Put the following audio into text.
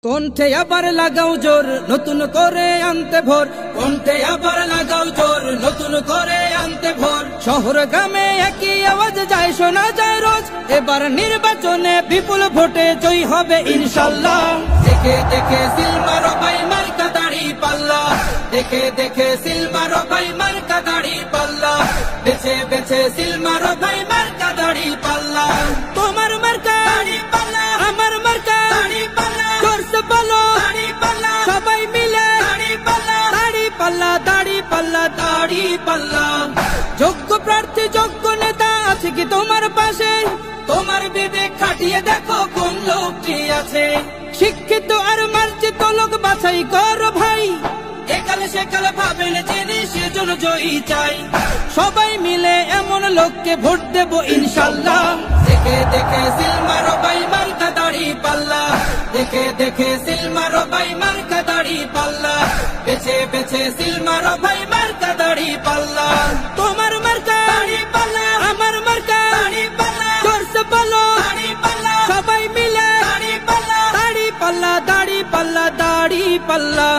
কণ্ঠে আবার লাগাও জোর নতুন করে আনতে ভোর, কণ্ঠে আবার লাগাও জোর নতুন করে আনতে ভোর। শহর গ্রামে একই আওয়াজ যায়, শোনা যায় রোজ। এবার নির্বাচনে বিপুল ভোটে জয়ী হবে ইনশাল্লাহ। দেখে দেখে সিল মারো ভাই মার্কা দাড়ি পাল্লা, দেখে দেখে সিল মারো ভাই মার্কা দাড়ি পাল্লা, বেছে বেছে সিল মারো ভাই মার্কা দাড়ি পাল্লা। তোমার মার্কা দাড়ি পাল্লা, আমার মার্কা দাড়ি পাল্লা, জোরসে বলো দাড়ি পাল্লা, সবাই মিলে দাড়ি পাল্লা, দাড়ি পাল্লা, দাড়ি পাল্লা, দাড়ি পাল্লা। যোগ্য প্রার্থী যোগ্য নেতা আছে কি তোমার পাশে? তোমার বিবেক খাটিয়ে দেখো কোন লোকটি আছে। শিক্ষিত আর মার্জিত লোক বাছাই করো ভাই, একালে সেকালে ভাবেন জেনে সেজন্য জয়ী চাই। সবাই মিলে এমন লোককে ভোট দেব ইনশাল্লাহ। দেখে দেখে সিল মারো ভাই মার্কা দাড়ি পাল্লা, দেখে দেখে সিল মারো ভাই মার্কা দাড়ি পাল্লা, বেছে বেছে সিল মারো ভাই মার্কা দাড়ি পাল্লা। তোমার মার্কা দাড়ি পাল্লা, আমার মার্কা দাড়ি পাল্লা, জোরসে বলো দাড়ি পাল্লা, সবাই মিলে দাড়ি পাল্লা, দাড়ি পাল্লা, দাড়ি পাল্লা, দাড়ি পাল্লা।